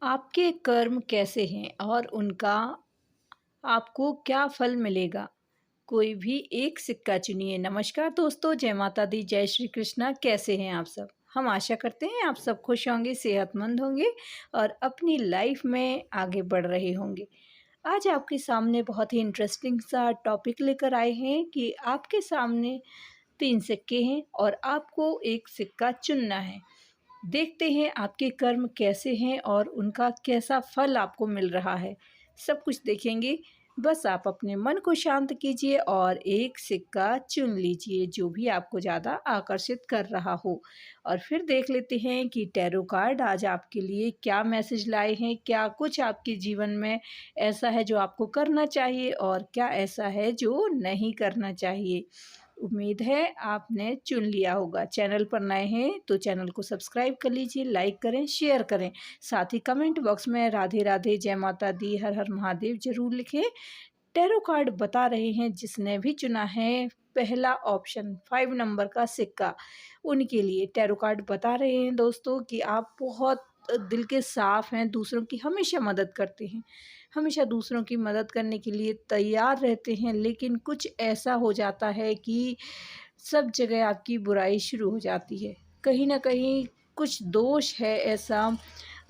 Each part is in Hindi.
आपके कर्म कैसे हैं और उनका आपको क्या फल मिलेगा? कोई भी एक सिक्का चुनिए। नमस्कार दोस्तों, जय माता दी, जय श्री कृष्णा। कैसे हैं आप सब? हम आशा करते हैं आप सब खुश होंगे, सेहतमंद होंगे और अपनी लाइफ में आगे बढ़ रहे होंगे। आज आपके सामने बहुत ही इंटरेस्टिंग सा टॉपिक लेकर आए हैं कि आपके सामने 3 सिक्के हैं और आपको एक सिक्का चुनना है। देखते हैं आपके कर्म कैसे हैं और उनका कैसा फल आपको मिल रहा है। सब कुछ देखेंगे। बस आप अपने मन को शांत कीजिए और एक सिक्का चुन लीजिए जो भी आपको ज़्यादा आकर्षित कर रहा हो। और फिर देख लेते हैं कि टैरो कार्ड आज आपके लिए क्या मैसेज लाए हैं, क्या कुछ आपके जीवन में ऐसा है जो आपको करना चाहिए और क्या ऐसा है जो नहीं करना चाहिए। उम्मीद है आपने चुन लिया होगा। चैनल पर नए हैं तो चैनल को सब्सक्राइब कर लीजिए, लाइक करें, शेयर करें। साथ ही कमेंट बॉक्स में राधे राधे, जय माता दी, हर हर महादेव ज़रूर लिखें। टैरो कार्ड बता रहे हैं जिसने भी चुना है पहला ऑप्शन 5 नंबर का सिक्का, उनके लिए टैरो कार्ड बता रहे हैं दोस्तों कि आप बहुत दिल के साफ़ हैं, दूसरों की हमेशा मदद करते हैं, हमेशा दूसरों की मदद करने के लिए तैयार रहते हैं। लेकिन कुछ ऐसा हो जाता है कि सब जगह आपकी बुराई शुरू हो जाती है। कहीं न कहीं कुछ दोष है ऐसा,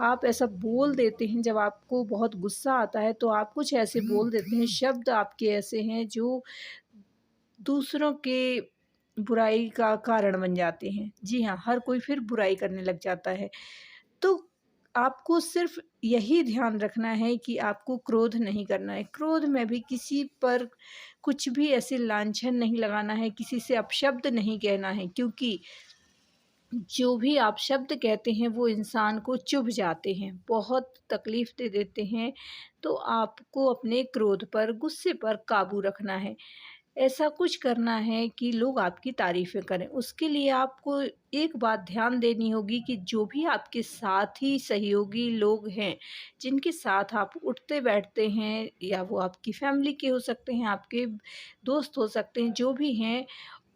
आप ऐसा बोल देते हैं जब आपको बहुत गुस्सा आता है तो आप कुछ ऐसे बोल देते हैं, शब्द आपके ऐसे हैं जो दूसरों के बुराई का कारण बन जाते हैं। जी हाँ, हर कोई फिर बुराई करने लग जाता है। तो आपको सिर्फ़ यही ध्यान रखना है कि आपको क्रोध नहीं करना है। क्रोध में भी किसी पर कुछ भी ऐसे लांछन नहीं लगाना है, किसी से अपशब्द नहीं कहना है, क्योंकि जो भी आप शब्द कहते हैं वो इंसान को चुभ जाते हैं, बहुत तकलीफ़ दे देते हैं। तो आपको अपने क्रोध पर, गुस्से पर काबू रखना है। ऐसा कुछ करना है कि लोग आपकी तारीफ़ें करें। उसके लिए आपको एक बात ध्यान देनी होगी कि जो भी आपके साथी सहयोगी लोग हैं, जिनके साथ आप उठते-बैठते हैं या वो आपकी फ़ैमिली के हो सकते हैं, आपके दोस्त हो सकते हैं, जो भी हैं,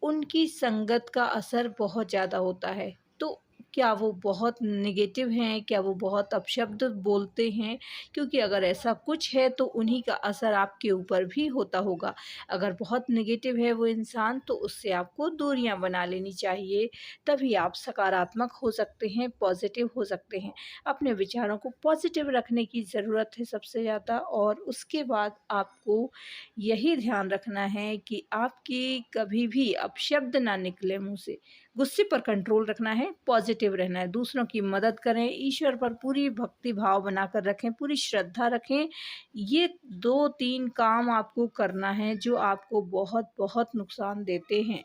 उनकी संगत का असर बहुत ज़्यादा होता है। तो क्या वो बहुत नेगेटिव हैं? क्या वो बहुत अपशब्द बोलते हैं? क्योंकि अगर ऐसा कुछ है तो उन्हीं का असर आपके ऊपर भी होता होगा। अगर बहुत नेगेटिव है वो इंसान तो उससे आपको दूरियां बना लेनी चाहिए, तभी आप सकारात्मक हो सकते हैं, पॉजिटिव हो सकते हैं। अपने विचारों को पॉजिटिव रखने की ज़रूरत है सबसे ज़्यादा, और उसके बाद आपको यही ध्यान रखना है कि आपकी कभी भी अपशब्द ना निकले मुँह से। गुस्से पर कंट्रोल रखना है, पॉजिटिव रहना है, दूसरों की मदद करें, ईश्वर पर पूरी भक्ति भाव बनाकर रखें, पूरी श्रद्धा रखें। ये 2-3 काम आपको करना है जो आपको बहुत-बहुत नुकसान देते हैं।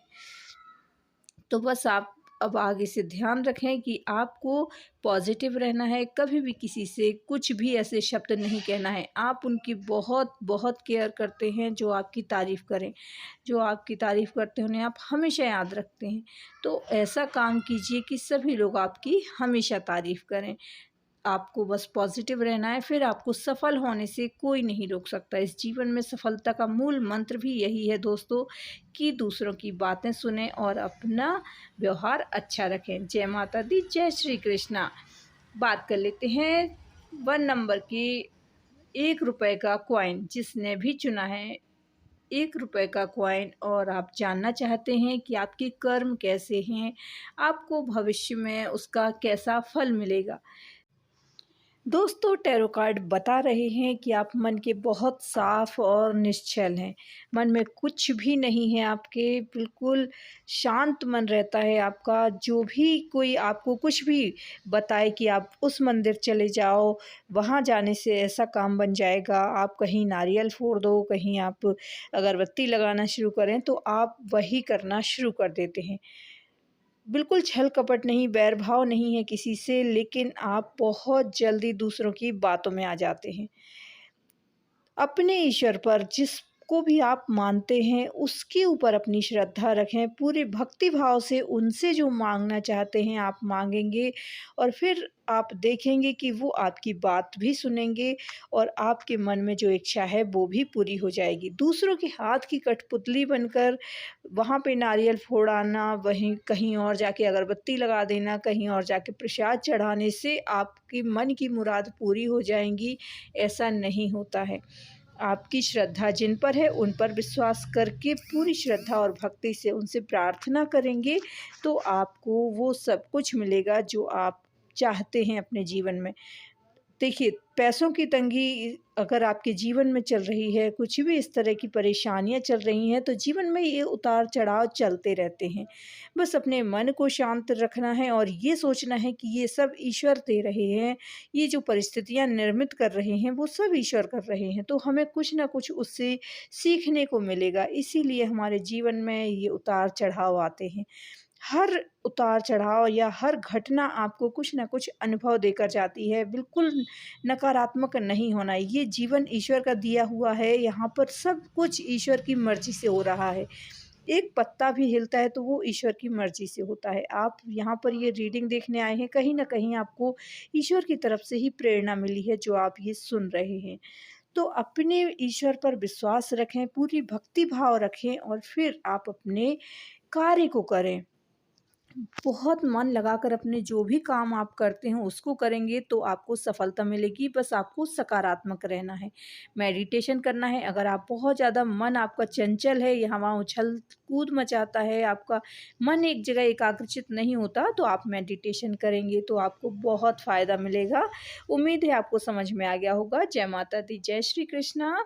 तो बस आप अब आगे से ध्यान रखें कि आपको पॉजिटिव रहना है, कभी भी किसी से कुछ भी ऐसे शब्द नहीं कहना है। आप उनकी बहुत-बहुत केयर करते हैं, जो आपकी तारीफ़ करें। जो आपकी तारीफ़ करते हैं उन्हें आप हमेशा याद रखते हैं। तो ऐसा काम कीजिए कि सभी लोग आपकी हमेशा तारीफ़ करें। आपको बस पॉजिटिव रहना है, फिर आपको सफल होने से कोई नहीं रोक सकता। इस जीवन में सफलता का मूल मंत्र भी यही है दोस्तों, कि दूसरों की बातें सुनें और अपना व्यवहार अच्छा रखें। जय माता दी, जय श्री कृष्णा। बात कर लेते हैं 1 नंबर की, ₹1 का कॉइन जिसने भी चुना है, ₹1 का कॉइन, और आप जानना चाहते हैं कि आपके कर्म कैसे हैं, आपको भविष्य में उसका कैसा फल मिलेगा। दोस्तों, टैरो कार्ड बता रहे हैं कि आप मन के बहुत साफ और निश्चल हैं। मन में कुछ भी नहीं है आपके, बिल्कुल शांत मन रहता है आपका। जो भी कोई आपको कुछ भी बताए कि आप उस मंदिर चले जाओ, वहाँ जाने से ऐसा काम बन जाएगा, आप कहीं नारियल फोड़ दो, कहीं आप अगरबत्ती लगाना शुरू करें, तो आप वही करना शुरू कर देते हैं। बिल्कुल छल कपट नहीं, बैर भाव नहीं है किसी से, लेकिन आप बहुत जल्दी दूसरों की बातों में आ जाते हैं। अपने ईश्वर पर जिस को भी आप मानते हैं, उसके ऊपर अपनी श्रद्धा रखें। पूरे भक्ति भाव से उनसे जो माँगना चाहते हैं आप माँगेंगे और फिर आप देखेंगे कि वो आपकी बात भी सुनेंगे और आपके मन में जो इच्छा है वो भी पूरी हो जाएगी। दूसरों के हाथ की कठपुतली बनकर वहाँ पे नारियल फोड़ाना, वहीं कहीं और जाके अगरबत्ती लगा देना, कहीं और जाके प्रसाद चढ़ाने से आपकी मन की मुराद पूरी हो जाएँगी, ऐसा नहीं होता है। आपकी श्रद्धा जिन पर है उन पर विश्वास करके पूरी श्रद्धा और भक्ति से उनसे प्रार्थना करेंगे तो आपको वो सब कुछ मिलेगा जो आप चाहते हैं अपने जीवन में। देखिए, पैसों की तंगी अगर आपके जीवन में चल रही है, कुछ भी इस तरह की परेशानियाँ चल रही हैं, तो जीवन में ये उतार-चढ़ाव चलते रहते हैं। बस अपने मन को शांत रखना है और ये सोचना है कि ये सब ईश्वर दे रहे हैं, ये जो परिस्थितियाँ निर्मित कर रहे हैं, वो सब ईश्वर कर रहे हैं, तो हमें कुछ न कुछ उससे सीखने को मिलेगा। इसीलिए हमारे जीवन में ये उतार-चढ़ाव आते हैं। हर उतार-चढ़ाव या हर घटना आपको कुछ न कुछ अनुभव देकर जाती है, बिल्कुल नकारात्मक नहीं होना है। ये जीवन ईश्वर का दिया हुआ है, यहाँ पर सब कुछ ईश्वर की मर्ज़ी से हो रहा है। एक पत्ता भी हिलता है तो वो ईश्वर की मर्ज़ी से होता है। आप यहाँ पर ये रीडिंग देखने आए हैं, कहीं न कहीं आपको ईश्वर की तरफ से ही प्रेरणा मिली है जो आप ये सुन रहे हैं। तो अपने ईश्वर पर विश्वास रखें, पूरी भक्ति भाव रखें और फिर आप अपने कार्य को करें। बहुत मन लगाकर अपने जो भी काम आप करते हैं उसको करेंगे तो आपको सफलता मिलेगी। बस आपको सकारात्मक रहना है, मेडिटेशन करना है। अगर आप बहुत ज़्यादा मन आपका चंचल है, यहाँ-वहाँ उछल-कूद मचाता है, आपका मन एक जगह एकाग्रचित नहीं होता, तो आप मेडिटेशन करेंगे तो आपको बहुत फ़ायदा मिलेगा। उम्मीद है आपको समझ में आ गया होगा। जय माता दी, जय श्री कृष्णा।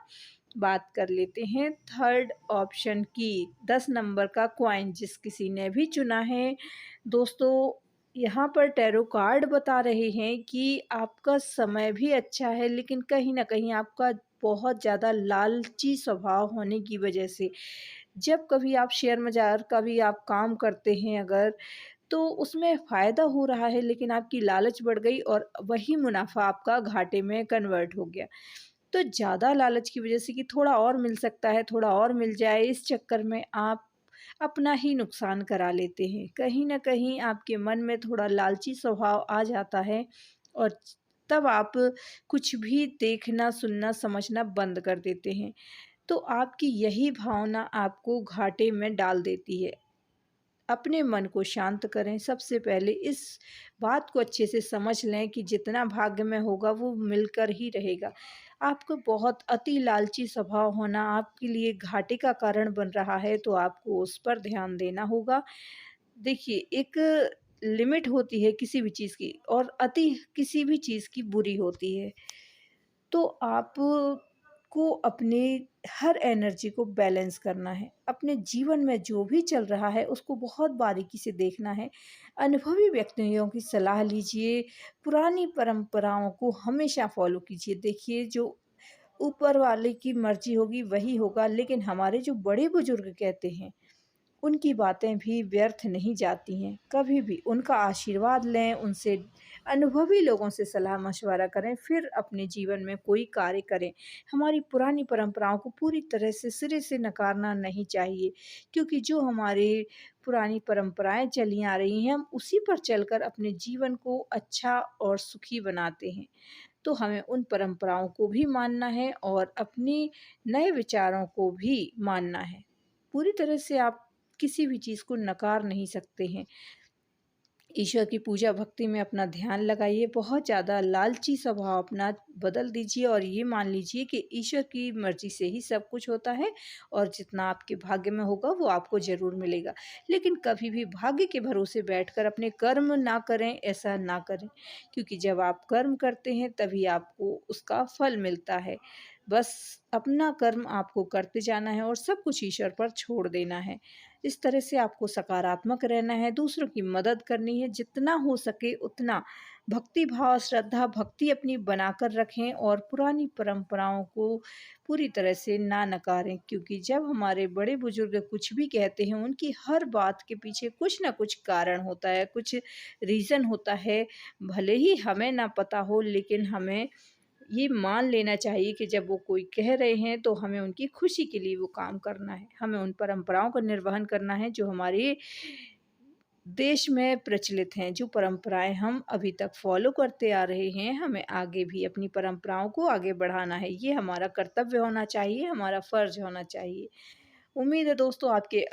बात कर लेते हैं थर्ड ऑप्शन की, 10 नंबर का कॉइन जिस किसी ने भी चुना है। दोस्तों, यहाँ पर टैरो कार्ड बता रहे हैं कि आपका समय भी अच्छा है, लेकिन कहीं न कहीं आपका बहुत ज़्यादा लालची स्वभाव होने की वजह से, जब कभी आप शेयर बाज़ार का भी आप काम करते हैं अगर, तो उसमें फ़ायदा हो रहा है लेकिन आपकी लालच बढ़ गई और वही मुनाफ़ा आपका घाटे में कन्वर्ट हो गया। तो ज़्यादा लालच की वजह से कि थोड़ा और मिल सकता है, थोड़ा और मिल जाए, इस चक्कर में आप अपना ही नुकसान करा लेते हैं। कहीं न कहीं आपके मन में थोड़ा लालची स्वभाव आ जाता है और तब आप कुछ भी देखना, सुनना, समझना बंद कर देते हैं। तो आपकी यही भावना आपको घाटे में डाल देती है। अपने मन को शांत करें। सबसे पहले इस बात को अच्छे से समझ लें कि जितना भाग्य में होगा वो मिलकर ही रहेगा। आपको बहुत अति लालची स्वभाव होना आपके लिए घाटे का कारण बन रहा है तो आपको उस पर ध्यान देना होगा। देखिए, एक लिमिट होती है किसी भी चीज़ की और अति किसी भी चीज़ की बुरी होती है। तो आपको अपने हर एनर्जी को बैलेंस करना है। अपने जीवन में जो भी चल रहा है उसको बहुत बारीकी से देखना है। अनुभवी व्यक्तियों की सलाह लीजिए, पुरानी परंपराओं को हमेशा फ़ॉलो कीजिए। देखिए, जो ऊपर वाले की मर्ज़ी होगी वही होगा, लेकिन हमारे जो बड़े-बुज़ुर्ग कहते हैं उनकी बातें भी व्यर्थ नहीं जाती हैं। कभी भी उनका आशीर्वाद लें, उनसे अनुभवी लोगों से सलाह-मशवरा करें, फिर अपने जीवन में कोई कार्य करें। हमारी पुरानी परंपराओं को पूरी तरह से सिरे से नकारना नहीं चाहिए, क्योंकि जो हमारे पुरानी परंपराएँ चली आ रही हैं, हम उसी पर चलकर अपने जीवन को अच्छा और सुखी बनाते हैं। तो हमें उन परंपराओं को भी मानना है और अपने नए विचारों को भी मानना है। पूरी तरह से आप किसी भी चीज़ को नकार नहीं सकते हैं। ईश्वर की पूजा भक्ति में अपना ध्यान लगाइए, बहुत ज़्यादा लालची स्वभाव अपना बदल दीजिए और ये मान लीजिए कि ईश्वर की मर्ज़ी से ही सब कुछ होता है और जितना आपके भाग्य में होगा वो आपको ज़रूर मिलेगा। लेकिन कभी भी भाग्य के भरोसे बैठकर अपने कर्म ना करें, ऐसा ना करें, क्योंकि जब आप कर्म करते हैं तभी आपको उसका फल मिलता है। बस अपना कर्म आपको करते जाना है और सब कुछ ईश्वर पर छोड़ देना है। इस तरह से आपको सकारात्मक रहना है, दूसरों की मदद करनी है, जितना हो सके उतना भक्ति भाव, श्रद्धा, भक्ति अपनी बनाकर रखें और पुरानी परंपराओं को पूरी तरह से ना नकारें, क्योंकि जब हमारे बड़े-बुजुर्ग कुछ भी कहते हैं, उनकी हर बात के पीछे कुछ न कुछ कारण होता है, कुछ रीज़न होता है। भले ही हमें ना पता हो, लेकिन हमें ये मान लेना चाहिए कि जब वो कोई कह रहे हैं तो हमें उनकी खुशी के लिए वो काम करना है। हमें उन परंपराओं का निर्वहन करना है जो हमारे देश में प्रचलित हैं, जो परंपराएँ हम अभी तक फ़ॉलो करते आ रहे हैं, हमें आगे भी अपनी परंपराओं को आगे बढ़ाना है। ये हमारा कर्तव्य होना चाहिए, हमारा फ़र्ज़ होना चाहिए। उम्मीद है दोस्तों आपके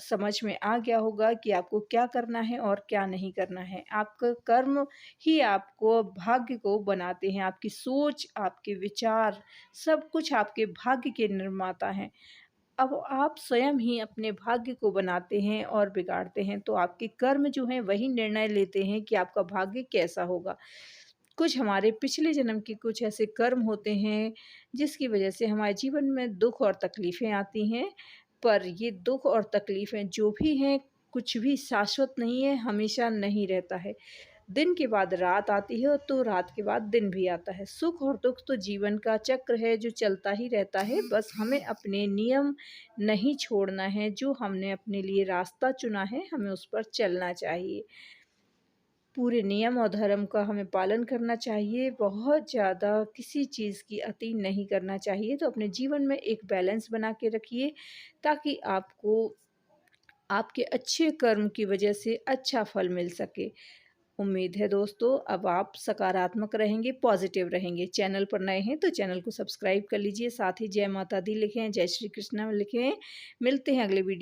समझ में आ गया होगा कि आपको क्या करना है और क्या नहीं करना है। आपका कर्म ही आपको भाग्य को बनाते हैं, आपकी सोच, आपके विचार, सब कुछ आपके भाग्य के निर्माता हैं। अब आप स्वयं ही अपने भाग्य को बनाते हैं और बिगाड़ते हैं, तो आपके कर्म जो हैं वही निर्णय लेते हैं कि आपका भाग्य कैसा होगा। कुछ हमारे पिछले जन्म के कुछ ऐसे कर्म होते हैं, जिसकी वजह से हमारे जीवन में दुःख और तकलीफ़ें आती हैं, पर ये दुःख और तकलीफ़ें जो भी हैं, कुछ भी शाश्वत नहीं है, हमेशा नहीं रहता है। दिन के बाद रात आती है, तो रात के बाद दिन भी आता है। सुख और दुःख तो जीवन का चक्र है जो चलता ही रहता है, बस हमें अपने नियम नहीं छोड़ना है, जो हमने अपने लिए रास्ता चुना है, हमें उस पर चलना चाहिए। पूरे नियम और धर्म का हमें पालन करना चाहिए, बहुत ज़्यादा किसी चीज़ की अति नहीं करना चाहिए, तो अपने जीवन में एक बैलेंस बना के रखिए, ताकि आपको आपके अच्छे कर्म की वजह से अच्छा फल मिल सके। उम्मीद है दोस्तों अब आप सकारात्मक रहेंगे, पॉजिटिव रहेंगे। चैनल पर नए हैं तो चैनल को सब्सक्राइब कर लीजिए, साथ ही जय माता दी लिखें, जय श्री कृष्णा लिखें। मिलते हैं अगले वीडियो